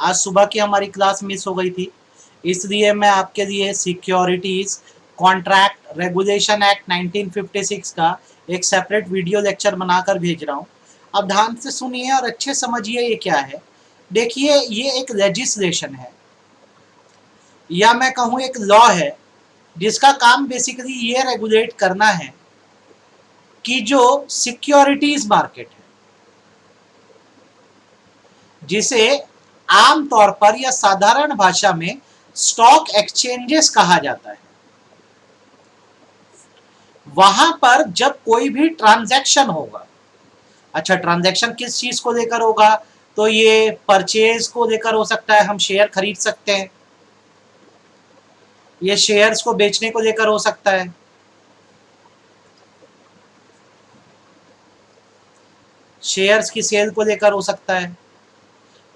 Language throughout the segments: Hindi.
आज सुबह की हमारी क्लास मिस हो गई थी, इसलिए मैं आपके लिए सिक्योरिटीज कॉन्ट्रैक्ट रेगुलेशन एक्ट 1956 का एक सेपरेट वीडियो लेक्चर बनाकर भेज रहा हूँ। अब ध्यान से सुनिए और अच्छे समझिए ये क्या है। देखिए, ये एक लेजिस्लेशन है या मैं कहूँ एक लॉ है, जिसका काम बेसिकली ये रेगुलेट करना है कि जो सिक्योरिटीज मार्केट है, जिसे आमतौर पर या साधारण भाषा में स्टॉक एक्सचेंजेस कहा जाता है, वहां पर जब कोई भी ट्रांजैक्शन होगा, अच्छा ट्रांजैक्शन किस चीज को लेकर होगा, तो ये परचेज को लेकर हो सकता है, हम शेयर खरीद सकते हैं, ये शेयर्स को बेचने को लेकर हो सकता है, शेयर्स की सेल को लेकर हो सकता है।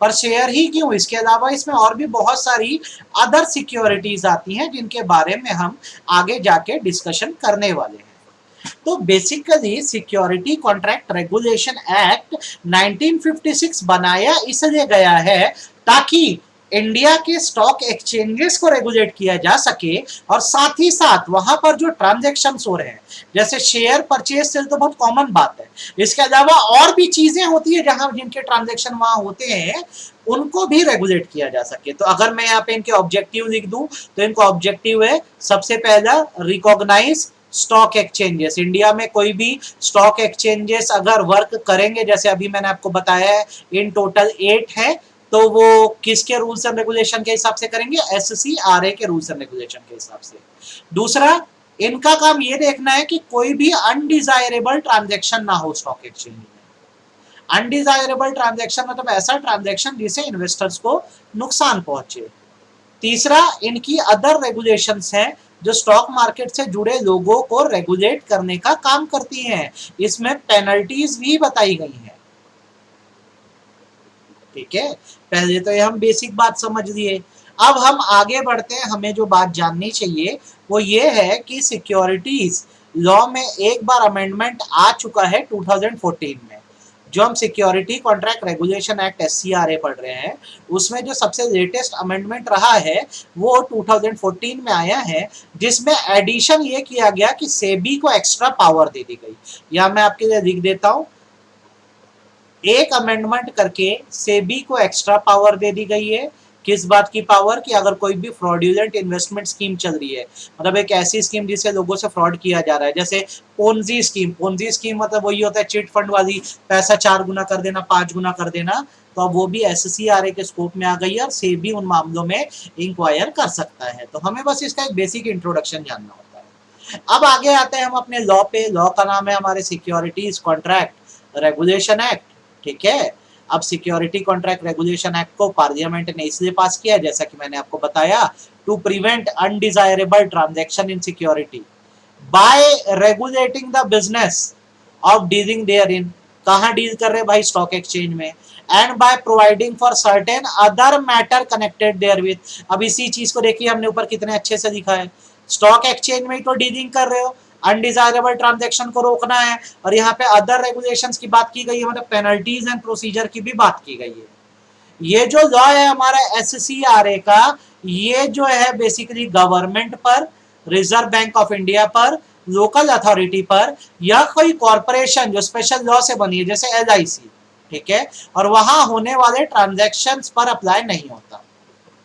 पर शेयर ही क्यों, इसके अलावा इसमें और भी बहुत सारी अदर सिक्योरिटीज आती हैं जिनके बारे में हम आगे जाके डिस्कशन करने वाले हैं। तो basically security contract regulation act 1956 बनाया इसलिए गया है ताकि इंडिया के स्टॉक एक्सचेंजेस को रेगुलेट किया जा सके और साथ ही साथ वहां पर जो ट्रांजैक्शन हो रहे हैं, जैसे शेयर परचेज सेल तो बहुत कॉमन बात है, इसके अलावा और भी चीजें होती है जहां जिनके ट्रांजैक्शन वहां होते हैं, उनको भी रेगुलेट किया जा सके। तो अगर मैं यहाँ पे इनके ऑब्जेक्टिव लिख दूं तो इनका ऑब्जेक्टिव है, सबसे पहला रिकॉग्नाइज स्टॉक एक्सचेंजेस। इंडिया में कोई भी स्टॉक एक्सचेंजेस अगर वर्क करेंगे, जैसे अभी मैंने आपको बताया है इन टोटल 8 है, तो वो किसके रूल्स एंड रेगुलेशन के हिसाब से करेंगे, एससीआरए के रूल्स एंड रेगुलेशन के हिसाब से। दूसरा, इनका काम ये देखना है कि कोई भी अनडिजायरेबल ट्रांजैक्शन ना हो स्टॉक एक्सचेंज में। अनडिजायरेबल ट्रांजैक्शन मतलब ऐसा ट्रांजैक्शन जिसे इन्वेस्टर्स को नुकसान पहुंचे। तीसरा, इनकी अदर रेगुलेशंस हैं जो स्टॉक मार्केट से जुड़े लोगों को रेगुलेट करने का काम करती हैं, इसमें पेनल्टीज भी बताई गई हैं। ठीक है, पहले तो ये हम बेसिक बात समझ लिए, अब हम आगे बढ़ते हैं। हमें जो बात जाननी चाहिए वो ये है कि सिक्योरिटीज लॉ में एक बार अमेंडमेंट आ चुका है 2014 में। जो हम सिक्योरिटी कॉन्ट्रैक्ट रेगुलेशन एक्ट एससीआरए पढ़ रहे हैं, उसमें जो सबसे लेटेस्ट अमेंडमेंट रहा है वो 2014 में आया है, जिसमें एडिशन ये किया गया कि सेबी को एक्स्ट्रा पावर दे दी गई। या मैं आपके लिए लिख देता हूं, एक अमेंडमेंट करके सेबी को एक्स्ट्रा पावर दे दी गई है। किस बात की पावर, कि अगर कोई भी फ्रॉडुलेंट इन्वेस्टमेंट स्कीम चल रही है, मतलब एक ऐसी स्कीम जिससे लोगों से फ्रॉड किया जा रहा है, जैसे पोंजी स्कीम। पोंजी स्कीम मतलब वही होता है चिट फंड वाली, पैसा 4 गुना कर देना, 5 गुना कर देना। तो अब वो भी एससीआरए के स्कोप में आ गई है और सेबी उन मामलों में इंक्वायर कर सकता है। तो हमें बस इसका एक बेसिक इंट्रोडक्शन जानना होता है। अब आगे आते हैं हम अपने लॉ पे। लॉ का नाम है हमारे सिक्योरिटीज कॉन्ट्रैक्ट रेगुलेशन एक्ट। ठीक है, अब सिक्योरिटी कॉन्ट्रैक्ट रेगुलेशन एक्ट को पार्लियामेंट ने इसलिए पास किया, जैसा कि मैंने आपको बताया, to prevent undesirable transaction in security by regulating the business of dealing therein. कहां डील कर रहे हैं भाई, स्टॉक एक्सचेंज में। And by providing for certain other matter connected therewith. अब इसी चीज को देखिए हमने ऊपर कितने अच्छे से लिखा है, स्टॉक एक्सचेंज में ही तो डीलिंग कर रहे हो, अनडिजायरेबल ट्रांजैक्शन को रोकना है, और यहाँ पे अदर रेगुलेशंस की बात की गई है, मतलब पेनल्टीज एंड प्रोसीजर की भी बात की गई है। ये जो लॉ है हमारा एससीआरए का, ये जो है बेसिकली गवर्नमेंट पर, रिजर्व बैंक ऑफ इंडिया पर, लोकल अथॉरिटी पर, या कोई कॉरपोरेशन जो स्पेशल लॉ से बनी है जैसे एलआईसी, ठीक है, और वहां होने वाले ट्रांजैक्शंस पर अप्लाई नहीं होता,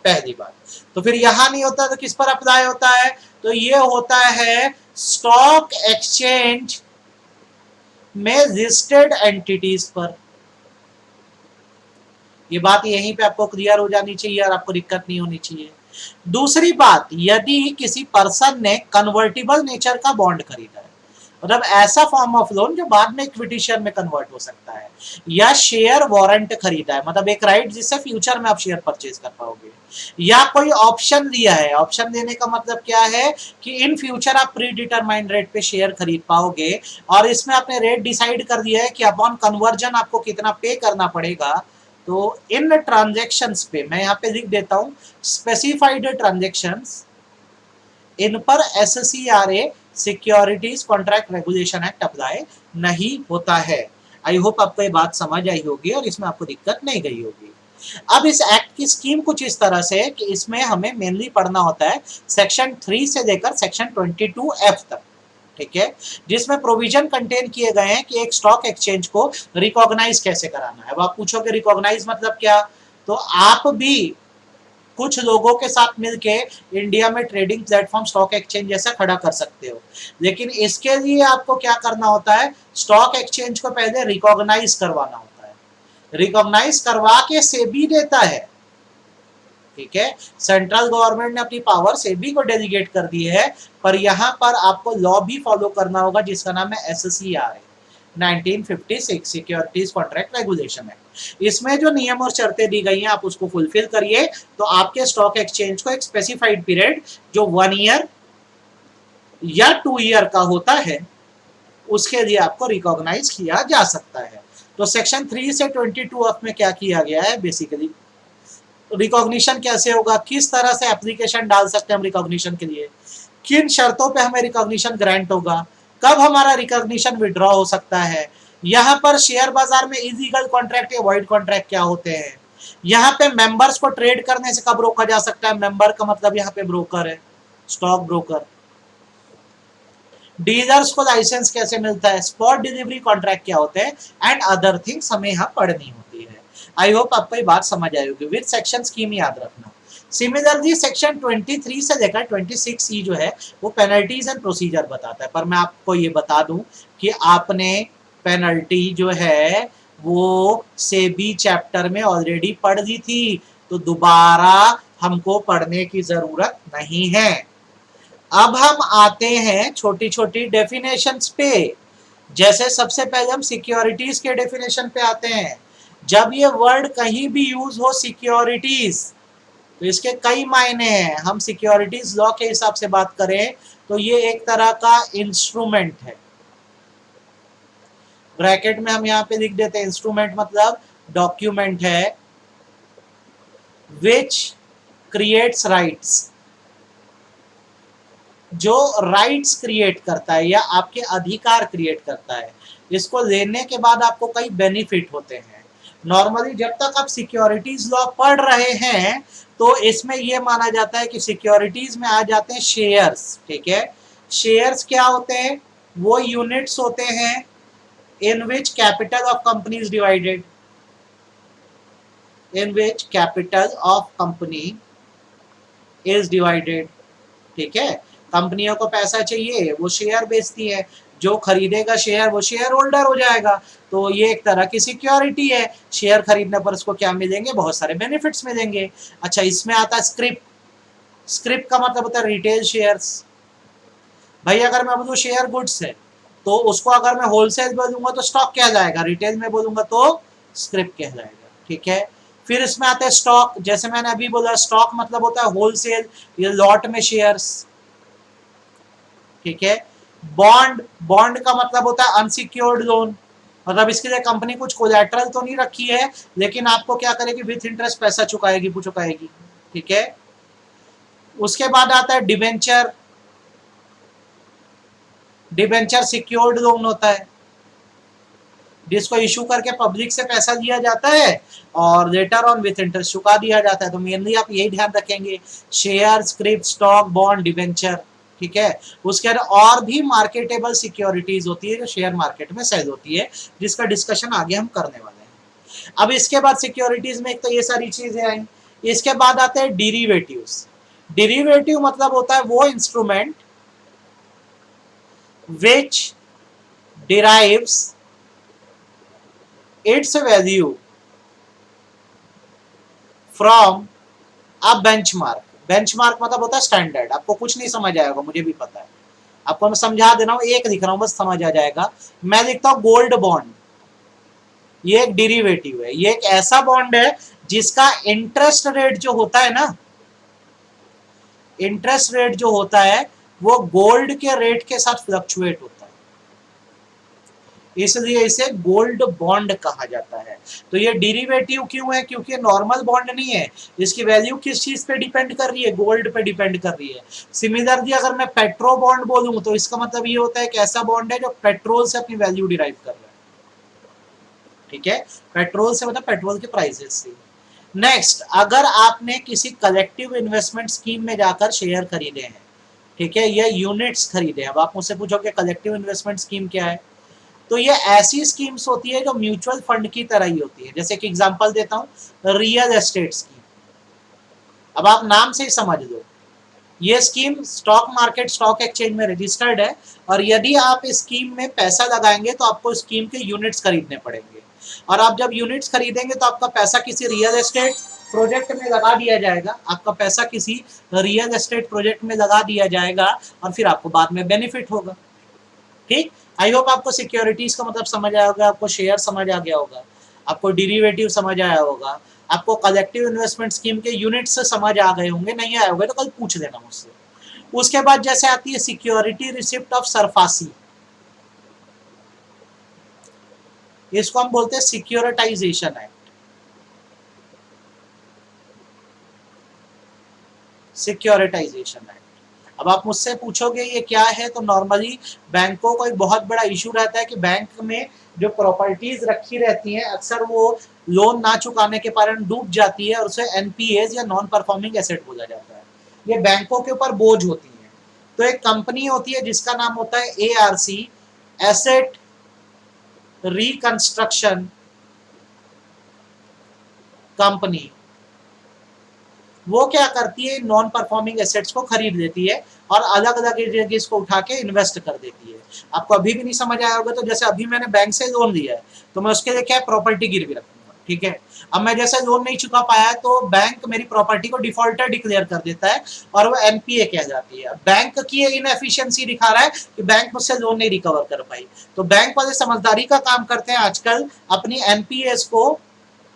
पहली बात। तो फिर यहां नहीं होता तो किस पर अप्लाई होता है, तो ये होता है स्टॉक एक्सचेंज में लिस्टेड एंटिटीज पर। ये बात यहीं पे आपको क्लियर हो जानी चाहिए और आपको दिक्कत नहीं होनी चाहिए। दूसरी बात, यदि किसी पर्सन ने कन्वर्टिबल नेचर का बॉन्ड खरीदा है, मतलब ऐसा फॉर्म ऑफ लोन जो बाद में इक्विटी शेयर में कन्वर्ट हो सकता है, या शेयर वारंट खरीदा है, मतलब एक राइट जिससे फ्यूचर में आप शेयर परचेज कर पाओगे, या कोई ऑप्शन लिया है। ऑप्शन देने का मतलब क्या है कि इन फ्यूचर आप प्री डिटरमाइंड रेट पे शेयर खरीद पाओगे, और इसमें आपने रेट डिसाइड कर दिया है कि अपॉन कन्वर्जन आपको कितना पे करना पड़ेगा। तो इन ट्रांजैक्शंस पे मैं यहाँ पे लिख देता हूं स्पेसिफाइड ट्रांजैक्शंस, इन पर SCRA securities contract regulation act apply नहीं होता है। आई होप आपको ये बात समझ आई होगी और इसमें आपको दिक्कत नहीं गई होगी। अब इस एक्ट की स्कीम कुछ इस तरह से कि इसमें हमें मेनली पढ़ना होता है सेक्शन 3 से लेकर सेक्शन 22F तक, ठीक है, जिसमें प्रोविजन कंटेन किए गए हैं कि एक स्टॉक एक्सचेंज को रिकॉग्नाइज कैसे कराना है। अब आप पूछोगे रिकॉग्नाइज मतलब क्या, तो आप भी कुछ लोगों के साथ मिलके इंडिया में ट्रेडिंग प्लेटफॉर्म स्टॉक एक्सचेंज जैसा खड़ा कर सकते हो, लेकिन इसके लिए आपको क्या करना होता है, स्टॉक एक्सचेंज को पहले रिकॉग्नाइज करवाना होता है, रिकॉग्नाइज करवा के सेबी देता है, ठीक है। सेंट्रल गवर्नमेंट ने अपनी पावर सेबी को डेलीगेट कर दी है, पर यहां पर आपको लॉ भी फॉलो करना होगा जिसका नाम है SCR है, 1956 सिक्योरिटीज कॉन्ट्रैक्ट रेगुलेशन है। इसमें जो नियम और शर्तें दी गई हैं आप उसको फुलफिल करिए तो आपके स्टॉक एक्सचेंज को एक स्पेसिफाइड पीरियड जो 1 ईयर या 2 ईयर का होता है उसके लिए आपको रिकॉग्नाइज किया जा सकता है। तो सेक्शन 3 से 22F में क्या किया गया है, बेसिकली रिकॉग्निशन कैसे होगा, किस तरह से एप्लीकेशन डाल सकते हैं हम रिकॉग्निशन के लिए, किन शर्तों पे हमें रिकॉग्निशन ग्रांट होगा, कब हमारा रिकॉग्निशन विड्रॉ हो सकता है, यहाँ पर शेयर बाजार में इलीगल कॉन्ट्रैक्ट या वाइड कॉन्ट्रैक्ट क्या होते हैं, यहाँ पे मेंबर्स को ट्रेड करने से कब रोका जा सकता है, मेंबर का मतलब यहाँ पे ब्रोकर है, स्टॉक ब्रोकर, डीलर्स को लाइसेंस कैसे मिलता है, स्पॉट डिलीवरी कॉन्ट्रैक्ट क्या होते हैं एंड अदर थिंग्स हमें यहाँ पढ़नी होती है। आई होप आपको ये बात समझ आई होगी, विद सेक्शन स्कीम याद रखना। सिमिलरली सेक्शन 23 से लेकर 26E जो है वो पेनल्टीज एंड प्रोसीजर बताता है, पर मैं आपको ये बता दूं कि आपने पेनल्टी जो है वो सेबी चैप्टर में ऑलरेडी पढ़ ली थी, तो दोबारा हमको पढ़ने की जरूरत नहीं है। अब हम आते हैं छोटी छोटी डेफिनेशंस पे, जैसे सबसे पहले हम सिक्योरिटीज के डेफिनेशन पे आते हैं। जब ये वर्ड कहीं भी यूज हो सिक्योरिटीज तो इसके कई मायने हैं। हम सिक्योरिटीज लॉ के हिसाब से बात करें तो ये एक तरह का इंस्ट्रूमेंट है, ब्रैकेट में हम यहाँ पे लिख देते हैं इंस्ट्रूमेंट मतलब डॉक्यूमेंट है विच क्रिएट्स राइट्स, जो राइट्स क्रिएट करता है या आपके अधिकार क्रिएट करता है। इसको लेने के बाद आपको कई बेनिफिट होते हैं। नॉर्मली जब तक आप सिक्योरिटीज लॉ पढ़ रहे हैं तो इसमें यह माना जाता है कि सिक्योरिटीज में आ जाते हैं शेयर्स, ठीक है। शेयर्स क्या होते हैं, वो यूनिट्स होते हैं in which capital of company is divided, in which capital of company is divided, ठीक है। कंपनियों को पैसा चाहिए, वो शेयर बेचती है, जो खरीदेगा शेयर वो शेयर होल्डर हो जाएगा, तो ये एक तरह की सिक्योरिटी है। शेयर खरीदने पर उसको क्या मिलेंगे, बहुत सारे बेनिफिट्स मिलेंगे। अच्छा, इसमें आता है स्क्रिप, स्क्रिप का मतलब होता है रिटेल शेयर्स। भाई अगर मैं बोलूँ शेयर गुड्स है तो उसको अगर मैं होलसेल बोलूंगा तो स्टॉक कहलाएगा, रिटेल में बोलूंगा तो स्क्रिप कहलाएगा, ठीक है। फिर इसमें आता है स्टॉक, जैसे मैंने अभी बोला स्टॉक मतलब होता है होलसेल या लॉट में शेयर्स, ठीक है। बॉन्ड, बॉन्ड का मतलब होता है अनसिक्योर्ड लोन, मतलब इसके लिए कंपनी कुछ कोलैटरल तो नहीं रखी है लेकिन आपको क्या करेगी, विथ इंटरेस्ट पैसा चुकाएगी, चुकाएगी, ठीक है। उसके बाद आता है डिबेंचर, डिबेंचर सिक्योर्ड लोन होता है जिसको इशू करके पब्लिक से पैसा लिया जाता है और लेटर ऑन विथ इंटरेस्ट चुका दिया जाता है। तो मेनली आप यही ध्यान रखेंगे, share, script, stock, bond, debenture, ठीक है। उसके बाद और भी मार्केटेबल सिक्योरिटीज होती है जो शेयर मार्केट में सेल होती है, जिसका डिस्कशन आगे हम करने वाले हैं। अब इसके बाद सिक्योरिटीज में एक तो ये सारी चीजें आई, इसके बाद आते हैं डिरिवेटिव्स। डिरिवेटिव मतलब होता है वो instrument which derives its value from a benchmark। Benchmark मतलब होता है स्टैंडर्ड। आपको कुछ नहीं समझ आएगा, मुझे भी पता है, आपको मैं समझा दे रहा हूं, एक लिख रहा हूं बस समझ आ जाएगा। मैं लिखता हूं गोल्ड बॉन्ड, ये एक डिरिवेटिव है, ये एक ऐसा बॉन्ड है जिसका इंटरेस्ट रेट जो होता है ना, इंटरेस्ट रेट जो होता है वो गोल्ड के रेट के साथ फ्लक्चुएट होता है, इसलिए इसे गोल्ड बॉन्ड कहा जाता है। तो ये डेरिवेटिव क्यों है, क्योंकि नॉर्मल बॉन्ड नहीं है, इसकी वैल्यू किस चीज पे डिपेंड कर रही है, गोल्ड पे डिपेंड कर रही है। सिमिलरली अगर मैं पेट्रो बॉन्ड बोलूं तो इसका मतलब ये होता है कि ऐसा बॉन्ड है जो पेट्रोल से अपनी वैल्यू डिराइव कर रहा है, ठीक है। पेट्रोल से मतलब पेट्रोल के प्राइसेस से। नेक्स्ट, अगर आपने किसी कलेक्टिव इन्वेस्टमेंट स्कीम में जाकर शेयर खरीदे हैं, ठीक है, या यूनिट्स खरीदे हैं, अब आप मुझसे पूछोगे कलेक्टिव इन्वेस्टमेंट स्कीम क्या है, तो ये ऐसी स्कीम्स होती है जो म्यूचुअल फंड की तरह ही होती है। जैसे कि एग्जांपल देता हूं, रियल एस्टेट स्कीम। अब आप नाम से ही समझ लो, ये scheme stock market, stock exchange में रजिस्टर्ड है, और यदि आप इस स्कीम में पैसा लगाएंगे तो आपको स्कीम के यूनिट्स खरीदने पड़ेंगे, और आप जब यूनिट्स खरीदेंगे तो आपका पैसा किसी रियल एस्टेट प्रोजेक्ट में लगा दिया जाएगा, आपका पैसा किसी रियल एस्टेट प्रोजेक्ट में लगा दिया जाएगा, और फिर आपको बाद में बेनिफिट होगा। ठीक, आई होप आपको सिक्योरिटीज का मतलब समझ आया होगा, आपको शेयर समझ आ गया होगा, आपको डिरिवेटिव समझ आया होगा, आपको कलेक्टिव इन्वेस्टमेंट स्कीम के यूनिट्स से समझ आ गए होंगे। नहीं आए होंगे तो कल पूछ लेना मुझसे। उसके बाद जैसे आती है सिक्योरिटी रिसिप्ट ऑफ सरफासी, इसको हम बोलते हैं सिक्योरिटाइजेशन एक्ट। सिक्योरिटाइजेशन एक्ट, अब आप मुझसे पूछोगे ये क्या है, तो नॉर्मली बैंकों को एक बहुत बड़ा इशू रहता है कि बैंक में जो प्रॉपर्टीज रखी रहती हैं अक्सर वो लोन ना चुकाने के कारण डूब जाती है, और उसे एनपीएज या नॉन परफॉर्मिंग एसेट बोला जाता है। ये बैंकों के ऊपर बोझ होती है। तो एक कंपनी होती है जिसका नाम होता है एआरसी, एसेट रिकंस्ट्रक्शन कंपनी। वो क्या करती है, नॉन परफॉर्मिंग एसेट्स को खरीद लेती है और अलग अलग जगह इसको उठा के इन्वेस्ट कर देती है। आपको अभी भी नहीं समझ आया होगा, तो जैसे अभी मैंने बैंक से लोन लिया है तो मैं उसके लिए क्या प्रॉपर्टी गिरवी रखूंगा, ठीक है। अब मैं जैसे लोन नहीं चुका पाया तो बैंक मेरी प्रॉपर्टी को डिफॉल्टर डिक्लेयर कर देता है और वो एनपीए कह जाती है। बैंक की इनएफिशिएंसी दिखा रहा है कि बैंक मुझसे लोन नहीं रिकवर कर पाई, तो बैंक वाले समझदारी का काम करते हैं आजकल, अपनी एनपीएस को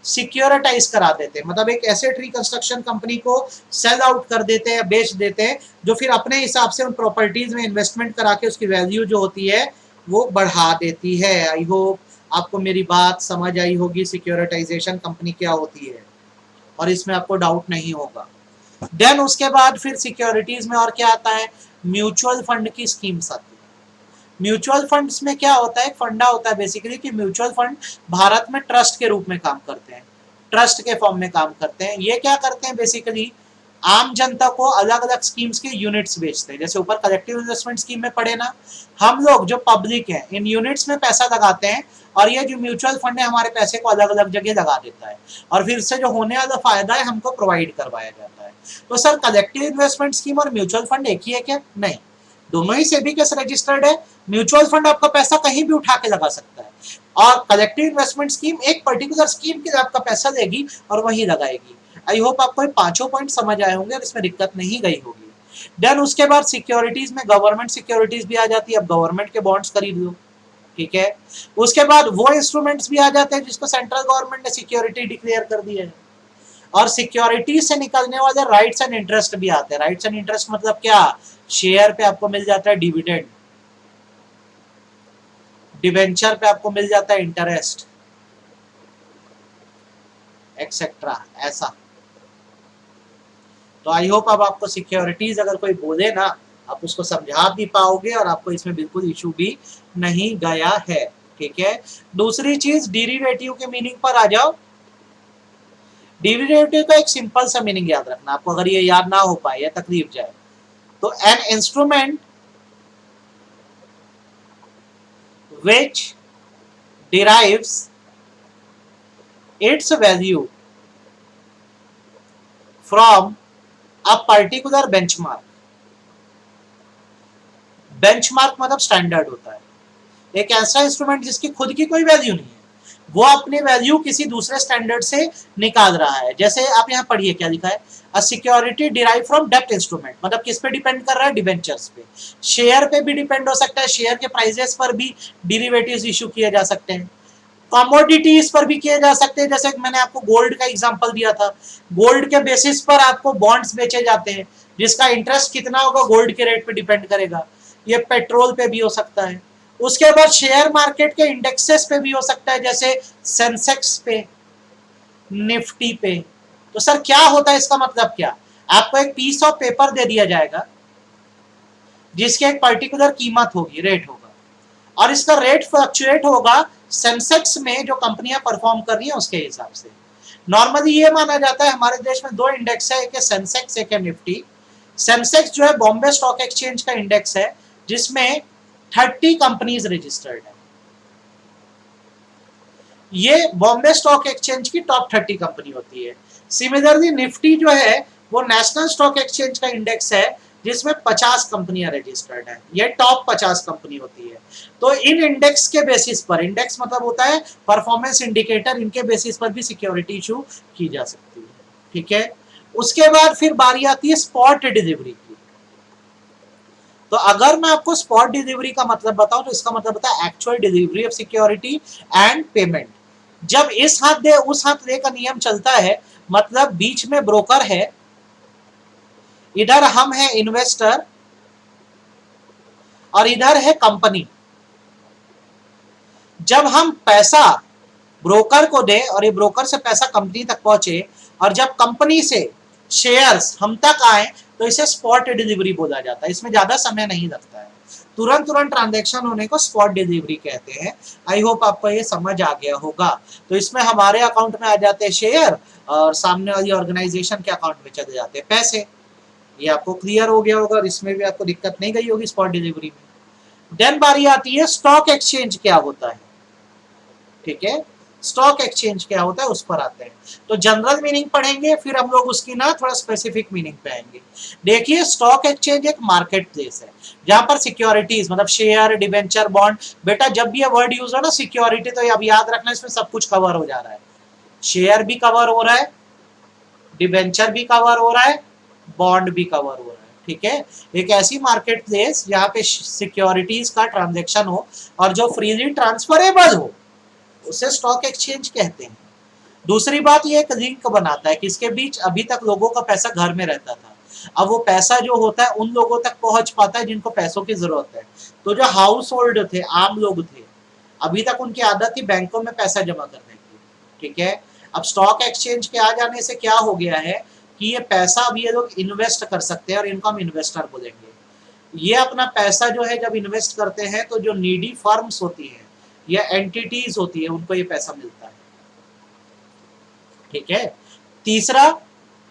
सिक्योरिटाइज करा देते हैं, मतलब एक एसेट रिकंस्ट्रक्शन कंपनी को सेल आउट कर देते हैं, बेच देते हैं, जो फिर अपने हिसाब से उन प्रॉपर्टीज में इन्वेस्टमेंट करा के उसकी वैल्यू जो होती है वो बढ़ा देती है। आई होप आपको मेरी बात समझ आई होगी, सिक्योरिटाइजेशन कंपनी क्या होती है, और इसमें आपको डाउट नहीं होगा। देन उसके बाद फिर सिक्योरिटीज में और क्या आता है, म्यूचुअल फंड की स्कीम्स आती है। म्यूचुअल फंड्स में क्या होता है, फंडा होता है बेसिकली कि म्यूचुअल फंड भारत में ट्रस्ट के रूप में काम करते हैं, ट्रस्ट के फॉर्म में काम करते हैं। ये क्या करते हैं, बेसिकली आम जनता को अलग अलग स्कीम्स के यूनिट्स बेचते हैं। जैसे ऊपर कलेक्टिव इन्वेस्टमेंट स्कीम में पढ़े ना, हम लोग जो पब्लिक है इन यूनिट्स में पैसा लगाते हैं, और ये जो म्यूचुअल फंड है हमारे पैसे को अलग अलग जगह लगा देता है, और फिर से जो होने वाला फायदा है हमको प्रोवाइड करवाया जाता है। तो सर कलेक्टिव इन्वेस्टमेंट स्कीम और म्यूचुअल फंड एक ही है क्या? नहीं, दोनों ही सेबी के रजिस्टर्ड है। म्यूचुअल फंड आपका पैसा कहीं भी उठा के लगा सकता है, और कलेक्टिव इन्वेस्टमेंट स्कीम एक पर्टिकुलर स्कीम के लिए आपका पैसा देगी और वही लगाएगी। आई होप आपको पांचों पॉइंट समझ आए होंगे और इसमें दिक्कत नहीं गई होगी। देन उसके बाद सिक्योरिटीज में गवर्नमेंट सिक्योरिटीज भी आ जाती है, अब गवर्नमेंट के बॉन्ड्स खरीद लो, ठीक है। उसके बाद वो इंस्ट्रूमेंट्स भी आ जाते हैं जिसको सेंट्रल गवर्नमेंट ने सिक्योरिटी डिक्लेयर कर दी है, और सिक्योरिटी से निकलने वाले राइट्स एंड इंटरेस्ट भी आते हैं। राइट्स एंड इंटरेस्ट मतलब क्या, शेयर पे आपको मिल जाता है डिविडेंड, डिवेंचर पे आपको मिल जाता है इंटरेस्ट, एक्सेट्रा, ऐसा। तो आई होप अब आपको सिक्योरिटीज अगर कोई बोले ना, आप उसको समझा भी पाओगे और आपको इसमें बिल्कुल इशू भी नहीं गया है, ठीक है। दूसरी चीज, डेरिवेटिव के मीनिंग पर आ जाओ। डेरिवेटिव का एक सिंपल सा मीनिंग याद रखना आपको, अगर ये याद ना हो पाए या तकलीफ जाए तो, an instrument which derives its value from a particular benchmark। Benchmark मतलब स्टैंडर्ड होता है, एक ऐसा इंस्ट्रूमेंट जिसकी खुद की कोई वैल्यू नहीं है, वो अपनी वैल्यू किसी दूसरे स्टैंडर्ड से निकाल रहा है। जैसे आप यहाँ पढ़िए क्या लिखा है, अ सिक्योरिटी डिराइव फ्रॉम डेब्ट इंस्ट्रूमेंट, मतलब किस पे डिपेंड कर रहा है, डिबेंचर्स पे। शेयर पे भी डिपेंड हो सकता है, शेयर के प्राइजेस पर भी डेरिवेटिव्स इशू किए जा सकते हैं, कमोडिटीज पर भी किए जा सकते हैं। जैसे मैंने आपको गोल्ड का एग्जांपल दिया था, गोल्ड के बेसिस पर आपको बॉन्ड्स बेचे जाते हैं, जिसका इंटरेस्ट कितना होगा गोल्ड के रेट पे डिपेंड करेगा। ये पेट्रोल पे भी हो सकता है। उसके बाद शेयर मार्केट के इंडेक्सेस पे भी हो सकता है, जैसे सेंसेक्स पे, निफ्टी पे। तो सर क्या होता है, इसका मतलब क्या, आपको एक पीस ऑफ पेपर दे दिया जाएगा जिसकी एक पर्टिकुलर कीमत होगी, रेट होगा, और इसका रेट फ्लक्चुएट होगा सेंसेक्स में जो कंपनियां परफॉर्म कर रही हैं उसके हिसाब से। नॉर्मली ये माना जाता है हमारे देश में दो इंडेक्स है, एक है सेंसेक्स, एक है निफ्टी। सेंसेक्स जो है बॉम्बे स्टॉक एक्सचेंज का इंडेक्स है जिसमें 30 कंपनीज रजिस्टर्ड है। ये बॉम्बे स्टॉक एक्सचेंज की टॉप 30 कंपनी होती है। सिमिलरली निफ्टी जो है वो नेशनल स्टॉक एक्सचेंज का इंडेक्स है जिसमें 50 कंपनियां रजिस्टर्ड हैं। ये टॉप 50 कंपनी होती है। तो इन इंडेक्स के बेसिस पर, इंडेक्स मतलब होता है परफॉर्मेंस इंडिकेटर, इनके बेसिस पर भी सिक्योरिटी इशू की जा सकती है। ठीक है, उसके बाद फिर बारी आती है स्पॉट डिलीवरी की। तो अगर मैं आपको स्पॉट डिलीवरी का मतलब बताऊं तो इसका मतलब होता है actual delivery of security and payment. जब इस हाथ दे उस हाथ दे का नियम चलता है, मतलब बीच में ब्रोकर है, इधर हम है इन्वेस्टर और इधर है कंपनी। जब हम पैसा ब्रोकर को दे और ये ब्रोकर से पैसा कंपनी तक पहुंचे और जब कंपनी से शेयर्स हम तक आए तो इसे स्पॉट डिलीवरी बोला जाता है। इसमें ज्यादा समय नहीं लगता है, तुरंत ट्रांजैक्शन होने को स्पॉट डिलीवरी कहते हैं। आई होप आपको ये समझ आ गया होगा। तो इसमें हमारे अकाउंट में आ जाते हैं शेयर और सामने वाली ऑर्गेनाइजेशन के अकाउंट में चले जाते हैं पैसे। ये आपको क्लियर हो गया होगा और इसमें भी आपको दिक्कत नहीं गई होगी स्पॉट डिलीवरी में। देन बारी आती है स्टॉक एक्सचेंज क्या होता है। ठीक है, स्टॉक एक्सचेंज क्या होता है उस पर आते हैं। तो जनरल मीनिंग पढ़ेंगे, फिर हम लोग उसकी ना थोड़ा स्पेसिफिक मीनिंग पे आएंगे। देखिए, स्टॉक एक्सचेंज एक मार्केट प्लेस है जहां पर सिक्योरिटीज मतलब शेयर, डिबेंचर, बॉन्ड, बेटा जब भी ये वर्ड यूज हो ना सिक्योरिटी, तो अब याद रखना इसमें सब कुछ कवर हो जा रहा है। शेयर भी कवर हो रहा है, डिबेंचर भी कवर हो रहा है, बॉन्ड भी कवर हो रहा है। ठीक है, एक ऐसी मार्केट प्लेस जहां पे सिक्योरिटीज का ट्रांजेक्शन हो और जो फ्रीली ट्रांसफरेबल हो उसे स्टॉक एक्सचेंज कहते हैं। दूसरी बात, ये एक लिंक बनाता है किसके बीच, अभी तक लोगों का पैसा घर में रहता था, अब वो पैसा जो होता है उन लोगों तक पहुंच पाता है जिनको पैसों की जरूरत है। तो जो हाउस होल्ड थे, आम लोग थे, अभी तक उनकी आदत थी बैंकों में पैसा जमा करने की। ठीक है, अब स्टॉक एक्सचेंज के आ जाने से क्या हो गया है कि ये पैसा अब ये लोग इन्वेस्ट कर सकते हैं और इनको हम इन्वेस्टर बोलेंगे। ये अपना पैसा जो है जब इन्वेस्ट करते हैं तो जो नीडी फर्म्स होती है या एंटिटीज होती है उनको ये पैसा मिलता है। ठीक है, तीसरा,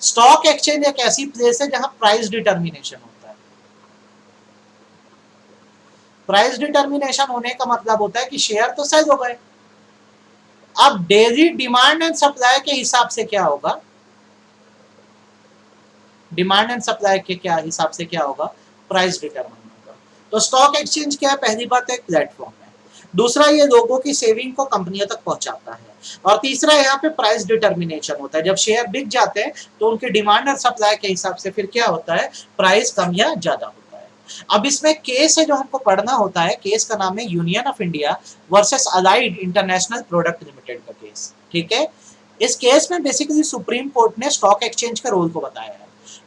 स्टॉक एक्सचेंज एक ऐसी प्लेस है जहां प्राइस डिटर्मिनेशन होता है। प्राइस डिटर्मिनेशन होने का मतलब होता है कि शेयर तो सेल हो गए, अब डेली डिमांड एंड सप्लाई के हिसाब से क्या होगा, डिमांड एंड सप्लाई के क्या हिसाब से क्या होगा, प्राइस डिटरमाइन होगा। तो स्टॉक एक्सचेंज क्या है, पहली बात एक प्लेटफॉर्म है, दूसरा ये लोगों की सेविंग को कंपनियों तक पहुंचाता है, और तीसरा यहाँ पे प्राइस डिटर्मिनेशन होता है। जब शेयर बिक जाते हैं तो उनके डिमांड और सप्लाई के हिसाब से फिर क्या होता है, प्राइस कम या ज्यादा होता है। अब इसमें केस है जो हमको पढ़ना होता है, केस का नाम है union of India versus allied international product limited का केस। ठीक है, इस केस में बेसिकली सुप्रीम कोर्ट ने स्टॉक एक्सचेंज के रोल को बताया है,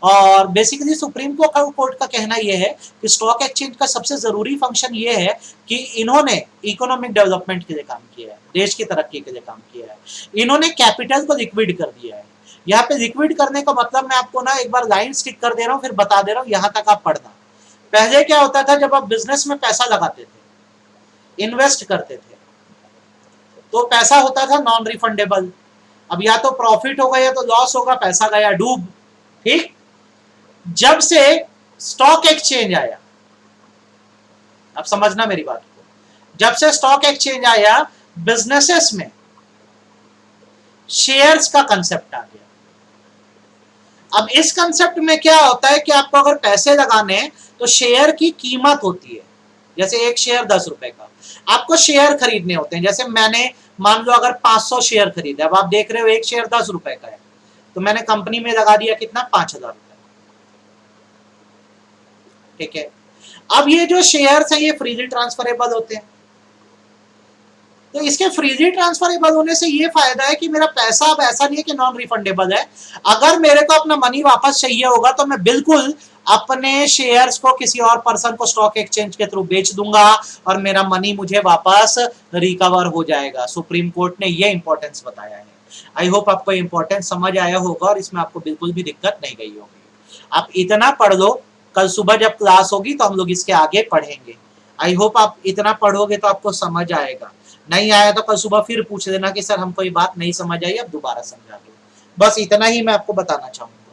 और बेसिकली सुप्रीम कोर्ट का कहना यह है कि स्टॉक एक्सचेंज का सबसे जरूरी फंक्शन यह है कि इन्होंने इकोनॉमिक डेवलपमेंट के लिए काम किया है, देश की तरक्की के लिए काम किया है, इन्होंने कैपिटल को लिक्विड कर दिया है। यहाँ पे लिक्विड करने का मतलब मैं आपको ना एक बार लाइन स्टिक कर दे रहा हूँ, फिर बता दे रहा हूँ, यहाँ तक आप पढ़ना। पहले क्या होता था, जब आप बिजनेस में पैसा लगाते थे, इन्वेस्ट करते थे, तो पैसा होता था नॉन रिफंडेबल। अब या तो प्रॉफिट होगा या तो लॉस होगा, पैसा गया डूब। ठीक, जब से स्टॉक एक्सचेंज आया, अब समझना मेरी बात को, जब से स्टॉक एक्सचेंज आया बिजनेसेस में शेयर्स का कंसेप्ट आ गया। अब इस कंसेप्ट में क्या होता है कि आपको अगर पैसे लगाने हैं तो शेयर की कीमत होती है, जैसे एक शेयर 10 रुपए का, आपको शेयर खरीदने होते हैं। जैसे मैंने मान लो अगर 500 शेयर खरीदे, अब आप देख रहे हो एक शेयर 10 रुपए का है, तो मैंने कंपनी में लगा दिया कितना, 5,000 रुपए। ठीक है, अब ये जो शेयर्स है ये फ्रीली ट्रांसफरेबल होते हैं, तो इसके फ्रीली ट्रांसफरेबल होने से ये फायदा है कि मेरा पैसा अब ऐसा नहीं है कि नॉन रिफंडेबल है। अगर मेरे को अपना मनी वापस चाहिए होगा तो मैं बिल्कुल अपने शेयर्स को किसी और पर्सन को स्टॉक एक्सचेंज के थ्रू बेच दूंगा और मेरा मनी मुझे वापस रिकवर हो जाएगा। सुप्रीम कोर्ट ने ये इंपॉर्टेंस बताया है। आई होप आपको इंपॉर्टेंस समझ आया होगा और इसमें आपको बिल्कुल भी दिक्कत नहीं गई होगी। आप इतना पढ़ लो, कल सुबह जब क्लास होगी तो हम लोग इसके आगे पढ़ेंगे। आई होप आप इतना पढ़ोगे तो आपको समझ आएगा, नहीं आया तो कल सुबह फिर पूछ लेना कि सर हमको ये बात नहीं समझ आई, अब दोबारा समझा दो। बस इतना ही मैं आपको बताना चाहूंगा।